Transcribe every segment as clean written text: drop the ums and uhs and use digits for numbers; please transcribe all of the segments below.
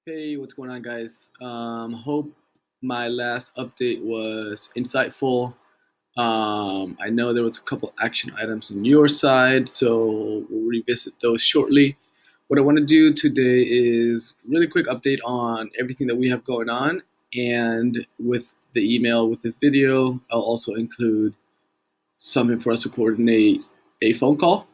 Hey, what's going on, guys? Hope my last update was insightful. I know there was a couple action items on your side, so we'll revisit those shortly. What I want to do today is really quick update on everything that we have going on, and with the email with this video, I'll also include something for us to coordinate a phone call.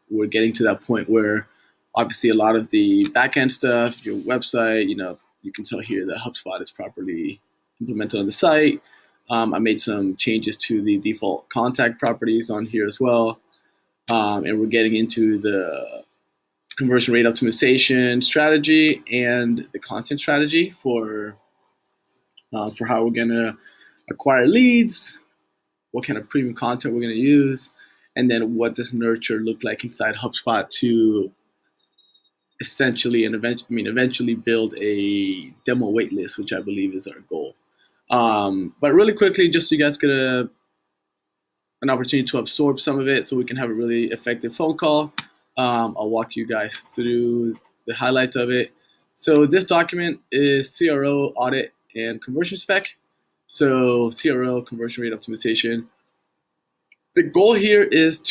We're getting to that point where obviously a lot of the backend stuff, your website, you can tell here that HubSpot is properly implemented on the site. I made some changes to the default contact properties on here as well. And we're getting into the conversion rate optimization strategy and the content strategy for how we're going to acquire leads, what kind of premium content we're going to use, and then what does nurture look like inside HubSpot to essentially and eventually build a demo waitlist, which I believe is our goal. But really quickly, just so you guys get an opportunity to absorb some of it so we can have a really effective phone call. I'll walk you guys through the highlights of it. So this document is CRO audit and conversion spec. So CRO, conversion rate optimization. The goal here is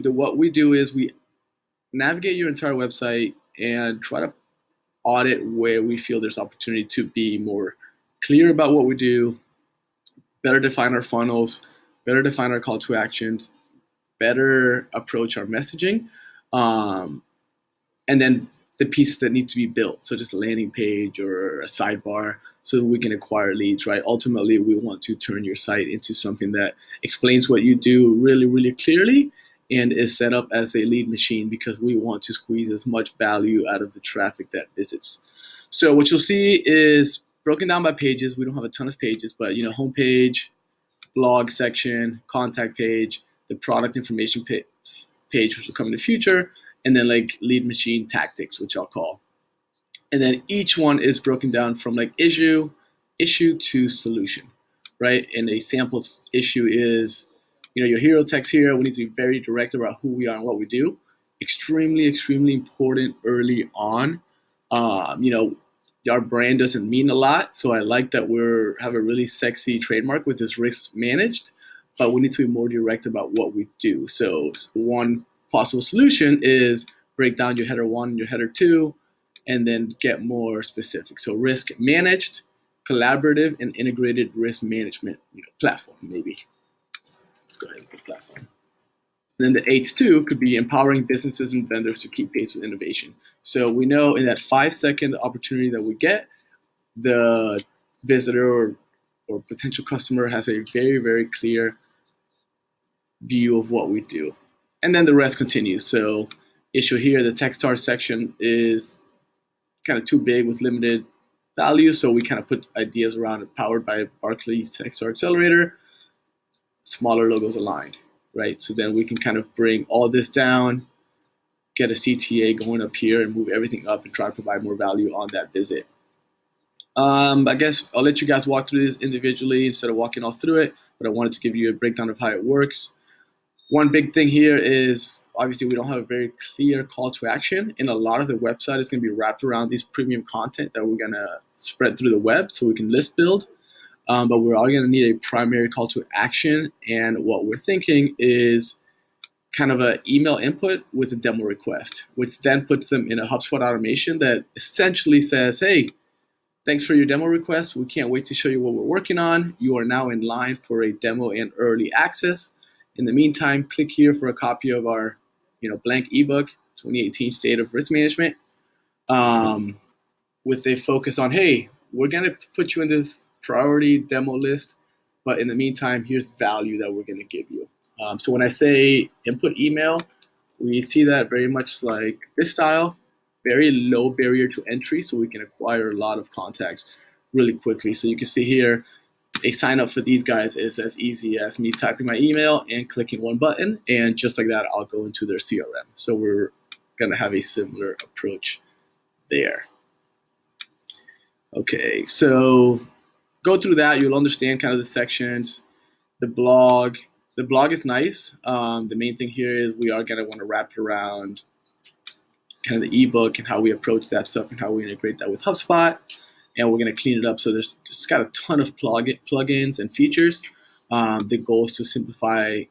what we do is we navigate your entire website and try to audit where we feel there's opportunity to be more clear about what we do, better define our funnels, better define our call to actions, better approach our messaging, and then the pieces that need to be built, such as a landing page or a sidebar, so that we can acquire leads, right? Ultimately, we want to turn your site into something that explains what you do really, really clearly and is set up as a lead machine because we want to squeeze as much value out of the traffic that visits. So what you'll see is broken down by pages. We don't have a ton of pages, but homepage, blog section, contact page, the product information page, which will come in the future, and then like lead machine tactics, which I'll call. And then each one is broken down from like issue to solution, right? And a sample issue is, your hero text here. We need to be very direct about who we are and what we do. Extremely, extremely important early on. Our brand doesn't mean a lot, so I like that we have a really sexy trademark with this risk managed, but we need to be more direct about what we do. So one possible solution is break down your header 1 and your header 2, and then get more specific. So risk managed, collaborative, and integrated risk management platform, maybe. Let's go ahead and put platform. And then the H2 could be empowering businesses and vendors to keep pace with innovation. So we know in that 5-second opportunity that we get, the visitor or potential customer has a very, very clear view of what we do. And then the rest continues. So issue here, the Techstars section is kind of too big with limited value. So we kind of put ideas around it, powered by Barclays Techstar Accelerator, smaller logos aligned, right? So then we can kind of bring all this down, get a CTA going up here and move everything up and try to provide more value on that visit. I guess I'll let you guys walk through this individually instead of walking all through it, but I wanted to give you a breakdown of how it works. One big thing here is obviously we don't have a very clear call to action, and a lot of the website is going to be wrapped around this premium content that we're going to spread through the web so we can list build. But we're all going to need a primary call to action, and what we're thinking is kind of an email input with a demo request, which then puts them in a HubSpot automation that essentially says, hey, thanks for your demo request. We can't wait to show you what we're working on. You are now in line for a demo and early access. In the meantime, click here for a copy of our blank ebook, 2018 State of Risk Management, with a focus on, hey, we're going to put you in this priority demo list, but in the meantime, here's value that we're going to give you. So when I say input email, we see that very much like this style, very low barrier to entry, so we can acquire a lot of contacts really quickly. So you can see here, a sign up for these guys is as easy as me typing my email and clicking one button, and just like that, I'll go into their CRM. So we're going to have a similar approach there. Okay, so go through that. You'll understand kind of the sections. The blog is nice. The main thing here is we are going to want to wrap it around kind of the ebook and how we approach that stuff and how we integrate that with HubSpot. And we're going to clean it up. So there's just got a ton of plugins and features. The goal is to simplify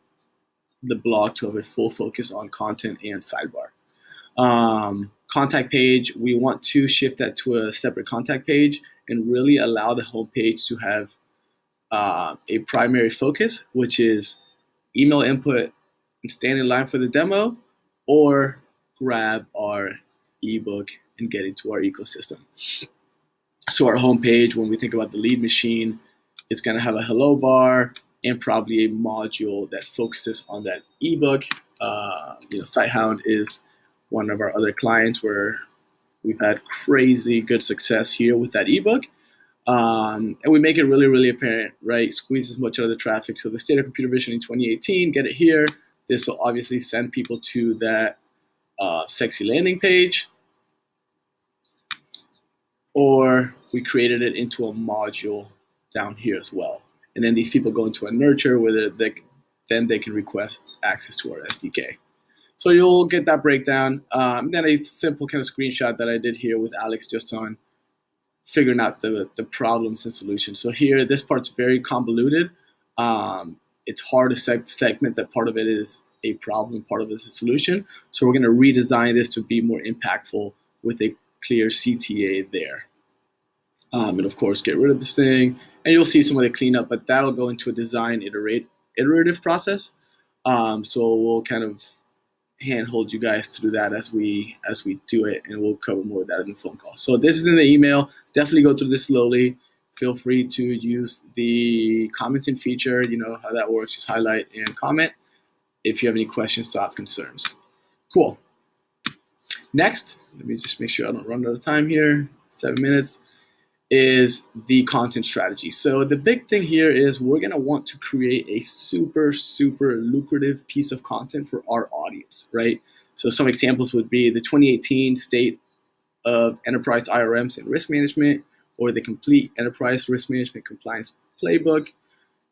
the blog to have a full focus on content and sidebar. Contact page, we want to shift that to a separate contact page and really allow the homepage to have a primary focus, which is email input and stand in line for the demo, or grab our ebook and get into our ecosystem. So our homepage, when we think about the lead machine, it's going to have a hello bar and probably a module that focuses on that ebook. SiteHound is one of our other clients where we've had crazy good success here with that ebook. And we make it really, really apparent, right? Squeeze as much out of the traffic. So the state of computer vision in 2018, get it here. This will obviously send people to that sexy landing page. Or we created it into a module down here as well. And then these people go into a nurture where then they can request access to our SDK. So you'll get that breakdown. Then a simple kind of screenshot that I did here with Alex just on figuring out the problems and solutions. So here, this part's very convoluted. It's hard to segment that part of it is a problem, part of it is a solution. So we're going to redesign this to be more impactful with a clear CTA there. And of course, get rid of this thing. And you'll see some of the cleanup, but that'll go into a design iterative process. So we'll kind of handhold you guys through that as we do it, and we'll cover more of that in the phone call. So this is in the email. Definitely go through this slowly. Feel free to use the commenting feature. You know how that works. Just highlight and comment if you have any questions, thoughts, concerns. Cool. Next, let me just make sure I don't run out of time here. 7 minutes is the content strategy. So the big thing here is we're going to want to create a super, super lucrative piece of content for our audience, right? So some examples would be the 2018 State of Enterprise IRMs and Risk Management, or the Complete Enterprise Risk Management Compliance Playbook,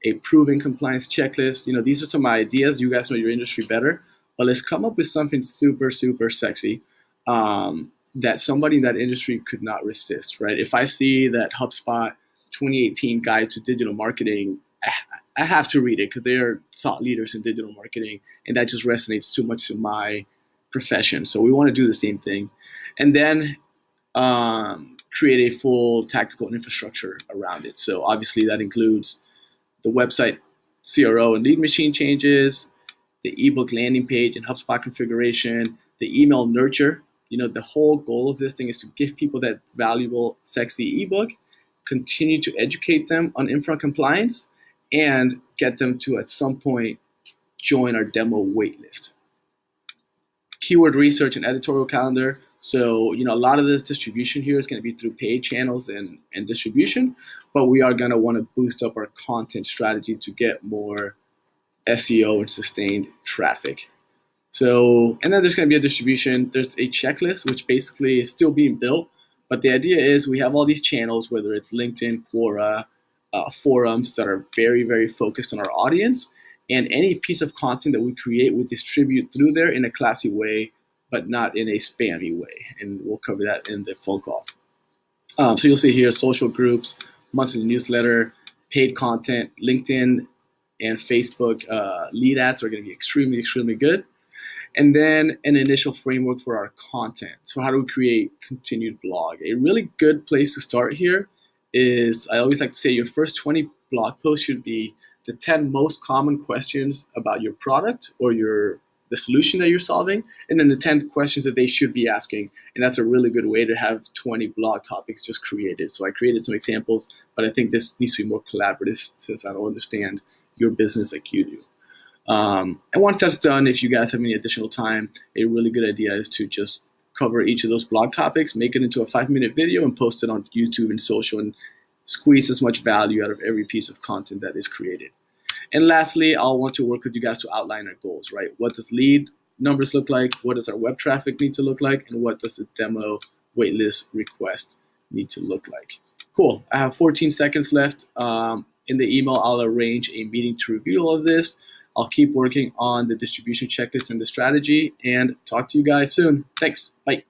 a proven compliance checklist. You know, these are some ideas. You guys know your industry better, but let's come up with something super, super sexy that somebody in that industry could not resist, right? If I see that HubSpot 2018 Guide to Digital Marketing, I have to read it because they are thought leaders in digital marketing, and that just resonates too much to my profession. So we want to do the same thing. And then create a full tactical infrastructure around it. So obviously that includes the website CRO and lead machine changes, the ebook landing page and HubSpot configuration, the email nurture. You know, the whole goal of this thing is to give people that valuable, sexy ebook, continue to educate them on infra compliance, and get them to, at some point, join our demo waitlist. Keyword research and editorial calendar. So, you know, a lot of this distribution here is going to be through paid channels and distribution, but we are going to want to boost up our content strategy to get more SEO and sustained traffic. So, and then there's going to be a distribution. There's a checklist, which basically is still being built. But the idea is we have all these channels, whether it's LinkedIn, Quora, forums that are very, very focused on our audience. And any piece of content that we create, we distribute through there in a classy way, but not in a spammy way. And we'll cover that in the phone call. So you'll see here social groups, monthly newsletter, paid content, LinkedIn and Facebook lead ads are going to be extremely, extremely good. And then an initial framework for our content. So how do we create continued blog? A really good place to start here is, I always like to say, your first 20 blog posts should be the 10 most common questions about your product or the solution that you're solving, and then the 10 questions that they should be asking. And that's a really good way to have 20 blog topics just created. So I created some examples, but I think this needs to be more collaborative since I don't understand your business like you do. And once that's done, if you guys have any additional time, a really good idea is to just cover each of those blog topics, make it into a 5-minute video and post it on YouTube and social, and squeeze as much value out of every piece of content that is created. And lastly, I'll want to work with you guys to outline our goals, right? What does lead numbers look like? What does our web traffic need to look like? And what does the demo waitlist request need to look like? Cool. I have 14 seconds left. In the email, I'll arrange a meeting to review all of this. I'll keep working on the distribution checklist and the strategy, and talk to you guys soon. Thanks. Bye.